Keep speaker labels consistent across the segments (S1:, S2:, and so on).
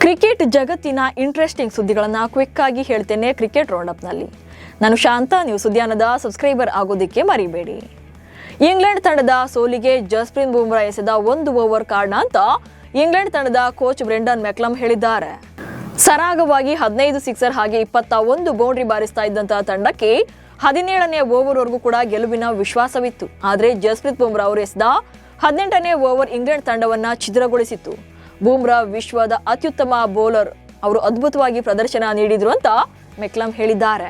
S1: Cricket ಜಗತ್ತಿನ interesting ಸುದ್ದಿಗಳನ್ನು quick ಆಗಿ ಹೇಳ್ತೇನೆ ಕ್ರಿಕೆಟ್ ರೌಂಡಪ್ ನಲ್ಲಿ. ನಾನು ಶಾಂತ, ನೀವು ಸುದ್ದಿಯಾನದ ಸಬ್ಸ್ಕ್ರೈಬರ್ ಆಗೋದಕ್ಕೆ ಮರಿಬೇಡಿ. ಇಂಗ್ಲೆಂಡ್ ತಂಡದ ಸೋಲಿಗೆ ಜಸ್ಪ್ರೀತ್ ಬುಮ್ರಾ ಎಸೆದ 1 ಓವರ್ ಕಾರಣ ಅಂತ ಇಂಗ್ಲೆಂಡ್ ತಂಡದ ಕೋಚ್ ಬ್ರೆಂಡನ್ ಮೆಕ್ಲಮ್ ಹೇಳಿದ್ದಾರೆ. ಸರಾಗವಾಗಿ 15 ಸಿಕ್ಸರ್ ಹಾಗೆ 21 ಬೌಂಡ್ರಿ ಬಾರಿಸ್ತಾ ಇದ್ದಂತಹ ತಂಡಕ್ಕೆ 17ನೇ ಓವರ್ವರೆಗೂ ಕೂಡ ಗೆಲುವಿನ ವಿಶ್ವಾಸವಿತ್ತು. ಆದರೆ ಜಸ್ಪ್ರೀತ್ ಬುಮ್ರಾ ಅವರು ಎಸೆದ 18ನೇ ಓವರ್ ಇಂಗ್ಲೆಂಡ್ ತಂಡವನ್ನ ಛಿದ್ರಗೊಳಿಸಿತ್ತು. ಬುಮ್ರಾ ವಿಶ್ವದ ಅತ್ಯುತ್ತಮ ಬೌಲರ್, ಅವರು ಅದ್ಭುತವಾಗಿ ಪ್ರದರ್ಶನ ನೀಡಿದ್ರು ಅಂತ ಮೆಕ್ಲಮ್ ಹೇಳಿದ್ದಾರೆ.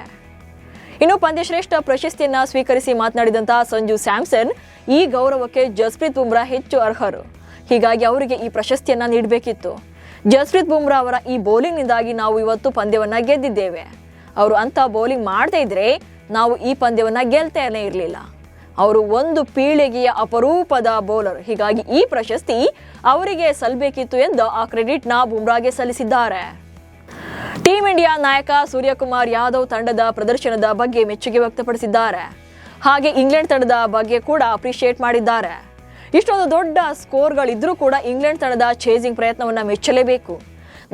S1: ಇನ್ನು ಪಂದ್ಯಶ್ರೇಷ್ಠ ಪ್ರಶಸ್ತಿಯನ್ನ ಸ್ವೀಕರಿಸಿ ಮಾತನಾಡಿದಂತಹ ಸಂಜು ಸ್ಯಾಮ್ಸನ್, ಈ ಗೌರವಕ್ಕೆ ಜಸ್ಪ್ರೀತ್ ಬುಮ್ರಾ ಹೆಚ್ಚು ಅರ್ಹರು, ಹೀಗಾಗಿ ಅವರಿಗೆ ಈ ಪ್ರಶಸ್ತಿಯನ್ನ ನೀಡಬೇಕಿತ್ತು. ಜಸ್ಪ್ರೀತ್ ಬುಮ್ರಾ ಅವರ ಈ ಬೌಲಿಂಗ್ನಿಂದಾಗಿ ನಾವು ಇವತ್ತು ಪಂದ್ಯವನ್ನ ಗೆದ್ದಿದ್ದೇವೆ. ಅವರು ಅಂತ ಬೌಲಿಂಗ್ ಮಾಡದೇ ಇದ್ರೆ ನಾವು ಈ ಪಂದ್ಯವನ್ನ ಗೆಲ್ತೇನೆ ಇರಲಿಲ್ಲ. ಅವರು ಒಂದು ಪೀಳಿಗೆಯ ಅಪರೂಪದ ಬೌಲರ್, ಹೀಗಾಗಿ ಈ ಪ್ರಶಸ್ತಿ ಅವರಿಗೆ ಸಲ್ಲಬೇಕಿತ್ತು ಎಂದು ಆ ಕ್ರೆಡಿಟ್ನ ಬುಮ್ರಾಗೆ ಸಲ್ಲಿಸಿದ್ದಾರೆ. ಟೀಂ ಇಂಡಿಯಾ ನಾಯಕ ಸೂರ್ಯಕುಮಾರ್ ಯಾದವ್ ತಂಡದ ಪ್ರದರ್ಶನದ ಬಗ್ಗೆ ಮೆಚ್ಚುಗೆ ವ್ಯಕ್ತಪಡಿಸಿದ್ದಾರೆ. ಹಾಗೆ ಇಂಗ್ಲೆಂಡ್ ತಂಡದ ಬಗ್ಗೆ ಕೂಡ ಅಪ್ರಿಷಿಯೇಟ್ ಮಾಡಿದ್ದಾರೆ. ಇಷ್ಟೊಂದು ದೊಡ್ಡ ಸ್ಕೋರ್ಗಳಿದ್ರೂ ಕೂಡ ಇಂಗ್ಲೆಂಡ್ ತಂಡದ ಚೇಸಿಂಗ್ ಪ್ರಯತ್ನವನ್ನ ಮೆಚ್ಚಲೇಬೇಕು.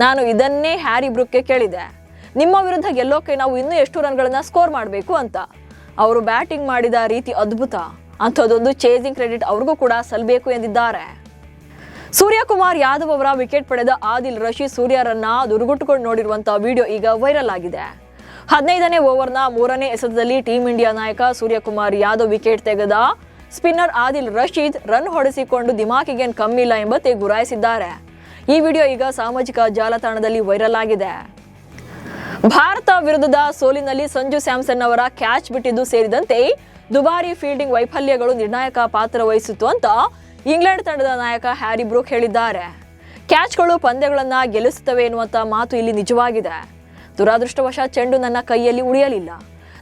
S1: ನಾನು ಇದನ್ನೇ ಹ್ಯಾರಿ ಬ್ರೂಕ್ಗೆ ಕೇಳಿದೆ, ನಿಮ್ಮ ವಿರುದ್ಧ ಗೆಲ್ಲೋಕೆ ನಾವು ಇನ್ನೂ ಎಷ್ಟು ರನ್ಗಳನ್ನ ಸ್ಕೋರ್ ಮಾಡಬೇಕು ಅಂತ. ಅವರು ಬ್ಯಾಟಿಂಗ್ ಮಾಡಿದ ರೀತಿ ಅದ್ಭುತ, ಅಂಥದ್ದೊಂದು ಚೇಸಿಂಗ್ ಕ್ರೆಡಿಟ್ ಅವ್ರಿಗೂ ಕೂಡ ಸಲ್ಲಬೇಕು ಎಂದಿದ್ದಾರೆ. ಸೂರ್ಯಕುಮಾರ್ ಯಾದವ್ ಅವರ ವಿಕೆಟ್ ಪಡೆದ ಆದಿಲ್ ರಶೀದ್ ಸೂರ್ಯರನ್ನ ದುರ್ಗುಟ್ಟುಕೊಂಡು ನೋಡಿರುವಂತಹ ವಿಡಿಯೋ ಈಗ ವೈರಲ್ ಆಗಿದೆ. 15ನೇ ಓವರ್ನ 3ನೇ ಎಸೆತದಲ್ಲಿ ಟೀಂ ಇಂಡಿಯಾ ನಾಯಕ ಸೂರ್ಯಕುಮಾರ್ ಯಾದವ್ ವಿಕೆಟ್ ತೆಗೆದ ಸ್ಪಿನ್ನರ್ ಆದಿಲ್ ರಶೀದ್ ರನ್ ಹೊಡೆಸಿಕೊಂಡು ದಿಮಾಕಿಗೇನ್ ಕಮ್ಮಿಲ್ಲ ಎಂಬಂತೆ ಗುರಾಯಿಸಿದ್ದಾರೆ. ಈ ವಿಡಿಯೋ ಈಗ ಸಾಮಾಜಿಕ ಜಾಲತಾಣದಲ್ಲಿ ವೈರಲ್ ಆಗಿದೆ. ಭಾರತ ವಿರುದ್ಧದ ಸೋಲಿನಲ್ಲಿ ಸಂಜು ಸ್ಯಾಮ್ಸನ್ ಅವರ ಕ್ಯಾಚ್ ಬಿಟ್ಟಿದ್ದು ಸೇರಿದಂತೆ ದುಬಾರಿ ಫೀಲ್ಡಿಂಗ್ ವೈಫಲ್ಯಗಳು ನಿರ್ಣಾಯಕ ಪಾತ್ರ ವಹಿಸಿತು ಅಂತ ಇಂಗ್ಲೆಂಡ್ ತಂಡದ ನಾಯಕ ಹ್ಯಾರಿ ಬ್ರೂಕ್ ಹೇಳಿದ್ದಾರೆ. ಕ್ಯಾಚ್ಗಳು ಪಂದ್ಯಗಳನ್ನ ಗೆಲ್ಲಿಸುತ್ತವೆ ಎನ್ನುವಂತ ಮಾತು ಇಲ್ಲಿ ನಿಜವಾಗಿದೆ. ದುರಾದೃಷ್ಟವಶಾತ್ ಚೆಂಡು ನನ್ನ ಕೈಯಲ್ಲಿ ಉಳಿಯಲಿಲ್ಲ.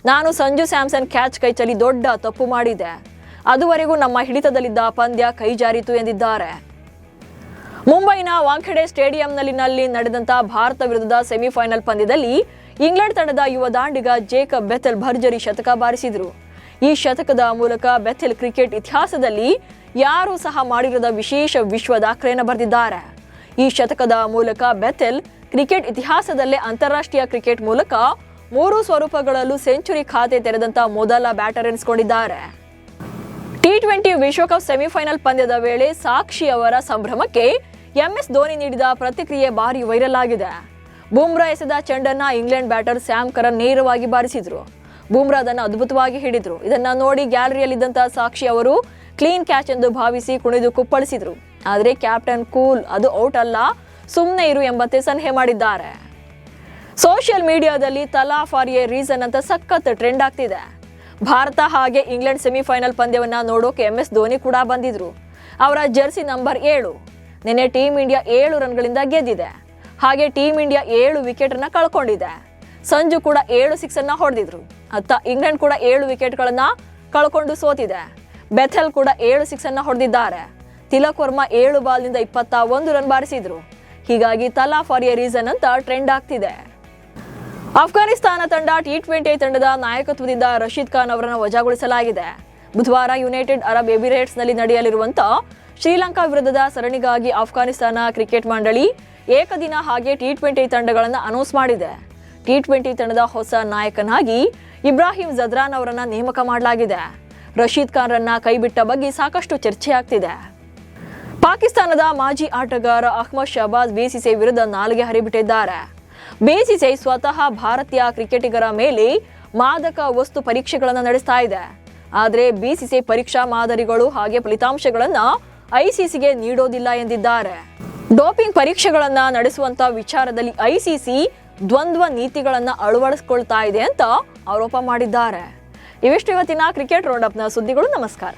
S1: ನಾನು ಸಂಜು ಸ್ಯಾಮ್ಸನ್ ಕ್ಯಾಚ್ ಕೈಚಲಿ ದೊಡ್ಡ ತಪ್ಪು ಮಾಡಿದೆ. ಅದುವರೆಗೂ ನಮ್ಮ ಹಿಡಿತದಲ್ಲಿದ್ದ ಪಂದ್ಯ ಕೈ ಜಾರಿತು ಎಂದಿದ್ದಾರೆ. ಮುಂಬೈನ ವಾಂಖೆಡೆ ಸ್ಟೇಡಿಯಂನಲ್ಲಿ ನಡೆದಂತಹ ಭಾರತ ವಿರುದ್ಧದ ಸೆಮಿಫೈನಲ್ ಪಂದ್ಯದಲ್ಲಿ ಇಂಗ್ಲೆಂಡ್ ತಂಡದ ಯುವ ದಾಂಡಿಗ ಜೇಕಬ್ ಬೆಥೆಲ್ ಭರ್ಜರಿ ಶತಕ ಬಾರಿಸಿದ್ರು. ಈ ಶತಕದ ಮೂಲಕ ಬೆಥೆಲ್ ಕ್ರಿಕೆಟ್ ಇತಿಹಾಸದಲ್ಲಿ ಯಾರೂ ಸಹ ಮಾಡಿರದ ವಿಶೇಷ ವಿಶ್ವ ದಾಖಲೆಯನ್ನು ಬರೆದಿದ್ದಾರೆ. ಈ ಶತಕದ ಮೂಲಕ ಬೆಥೆಲ್ ಕ್ರಿಕೆಟ್ ಇತಿಹಾಸದಲ್ಲೇ ಅಂತಾರಾಷ್ಟ್ರೀಯ ಕ್ರಿಕೆಟ್ ಮೂಲಕ 3 ಸ್ವರೂಪಗಳಲ್ಲೂ ಸೆಂಚುರಿ ಖಾತೆ ತೆರೆದಂತ ಮೊದಲ ಬ್ಯಾಟರ್ ಎನಿಸಿಕೊಂಡಿದ್ದಾರೆ. T20 ವಿಶ್ವಕಪ್ ಸೆಮಿಫೈನಲ್ ಪಂದ್ಯದ ವೇಳೆ ಸಾಕ್ಷಿ ಅವರ ಸಂಭ್ರಮಕ್ಕೆ MS ಧೋನಿ ನೀಡಿದ ಪ್ರತಿಕ್ರಿಯೆ ಭಾರಿ ವೈರಲ್ ಆಗಿದೆ. ಬುಮ್ರಾ ಎಸೆದ ಚೆಂಡನ್ನ ಇಂಗ್ಲೆಂಡ್ ಬ್ಯಾಟರ್ ಸ್ಯಾಮ್ ಕರನ್ ನೇರವಾಗಿ ಬಾರಿಸಿದ್ರು. ಬುಮ್ರಾ ಅದನ್ನು ಅದ್ಭುತವಾಗಿ ಹಿಡಿದ್ರು. ಇದನ್ನ ನೋಡಿ ಗ್ಯಾಲರಿಯಲ್ಲಿದ್ದಂತಹ ಸಾಕ್ಷಿ ಅವರು ಕ್ಲೀನ್ ಕ್ಯಾಚ್ ಎಂದು ಭಾವಿಸಿ ಕುಣಿದು ಕುಪ್ಪಳಿಸಿದ್ರು. ಆದರೆ ಕ್ಯಾಪ್ಟನ್ ಕೂಲ್, ಅದು ಔಟ್ ಅಲ್ಲ, ಸುಮ್ಮನೆ ಇರು ಎಂಬಂತೆ ಸಲಹೆ ಮಾಡಿದ್ದಾರೆ. ಸೋಷಿಯಲ್ ಮೀಡಿಯಾದಲ್ಲಿ ತಲಾ ಫಾರ್ ಎ ರೀಸನ್ ಅಂತ ಸಖತ್ ಟ್ರೆಂಡ್ ಆಗ್ತಿದೆ. ಭಾರತ ಹಾಗೆ ಇಂಗ್ಲೆಂಡ್ ಸೆಮಿಫೈನಲ್ ಪಂದ್ಯವನ್ನ ನೋಡೋಕೆ MS ಧೋನಿ ಕೂಡ ಬಂದಿದ್ರು. ಅವರ ಜರ್ಸಿ ನಂಬರ್ 7. ನಿನ್ನೆ ಟೀಂ ಇಂಡಿಯಾ 7 ರನ್ಗಳಿಂದ ಗೆದ್ದಿದೆ. ಹಾಗೆ ಟೀಂ ಇಂಡಿಯಾ 7 ವಿಕೆಟ್ ಅನ್ನ ಕಳ್ಕೊಂಡಿದೆ. ಸಂಜು ಕೂಡ 7 ಸಿಕ್ಸ್ ಅನ್ನ ಹೊಡೆದಿದ್ರು. ಅತ್ತ ಇಂಗ್ಲೆಂಡ್ ಕೂಡ 7 ವಿಕೆಟ್ಗಳನ್ನ ಕಳ್ಕೊಂಡು ಸೋತಿದೆ. ಬೆಥೆಲ್ ಕೂಡ 7 ಸಿಕ್ಸ್ ಅನ್ನ ಹೊಡೆದಿದ್ದಾರೆ. ತಿಲಕ್ ವರ್ಮಾ 7 ಬಾಲ್ನಿಂದ 21 ರನ್ ಬಾರಿಸಿದ್ರು. ಹೀಗಾಗಿ ತಲಾ ಫಾರ್ ಎ ರೀಸನ್ ಅಂತ ಟ್ರೆಂಡ್ ಆಗ್ತಿದೆ. ಅಫ್ಘಾನಿಸ್ತಾನ ತಂಡ T20 ತಂಡದ ನಾಯಕತ್ವದಿಂದ ರಶೀದ್ ಖಾನ್ ಅವರನ್ನು ವಜಾಗೊಳಿಸಲಾಗಿದೆ. ಬುಧವಾರ ಯುನೈಟೆಡ್ ಅರಬ್ ಎಮಿರೇಟ್ಸ್ ನಲ್ಲಿ ನಡೆಯಲಿರುವಂತಹ ಶ್ರೀಲಂಕಾ ವಿರುದ್ಧದ ಸರಣಿಗಾಗಿ ಅಫ್ಘಾನಿಸ್ತಾನ ಕ್ರಿಕೆಟ್ ಮಂಡಳಿ ಏಕದಿನ ಹಾಗೆ T20 ತಂಡಗಳನ್ನು ಅನೌನ್ಸ್ ಮಾಡಿದೆ. T20 ತಂಡದ ಹೊಸ ನಾಯಕನಾಗಿ ಇಬ್ರಾಹಿಂ ಜದ್ರಾನ್ ಅವರನ್ನ ನೇಮಕ ಮಾಡಲಾಗಿದೆ. ರಶೀದ್ ಖಾನ್ ರನ್ನ ಕೈಬಿಟ್ಟ ಬಗ್ಗೆ ಸಾಕಷ್ಟು ಚರ್ಚೆ ಆಗ್ತಿದೆ. ಪಾಕಿಸ್ತಾನದ ಮಾಜಿ ಆಟಗಾರ ಅಹ್ಮದ್ ಶಹಬಾಜ್ BCCI ವಿರುದ್ಧ ನಾಲಿಗೆ ಹರಿಬಿಟ್ಟಿದ್ದಾರೆ. BCCI ಸ್ವತಃ ಭಾರತೀಯ ಕ್ರಿಕೆಟಿಗರ ಮೇಲೆ ಮಾದಕ ವಸ್ತು ಪರೀಕ್ಷೆಗಳನ್ನು ನಡೆಸ್ತಾ ಇದೆ. ಆದರೆ BCCI ಪರೀಕ್ಷಾ ಮಾದರಿಗಳು ಹಾಗೆ ಫಲಿತಾಂಶಗಳನ್ನ ICCಗೆ ನೀಡೋದಿಲ್ಲ ಎಂದಿದ್ದಾರೆ. ಡೋಪಿಂಗ್ ಪರೀಕ್ಷೆಗಳನ್ನ ನಡೆಸುವಂತ ವಿಚಾರದಲ್ಲಿ ICC ದ್ವಂದ್ವ ನೀತಿಗಳನ್ನ ಅಳವಡಿಸಿಕೊಳ್ತಾ ಇದೆ ಅಂತ ಆರೋಪ ಮಾಡಿದ್ದಾರೆ. ಇವಿಷ್ಟು ಇವತ್ತಿನ ಕ್ರಿಕೆಟ್ ರೌಂಡಪ್ನ ಸುದ್ದಿಗಳು. ನಮಸ್ಕಾರ.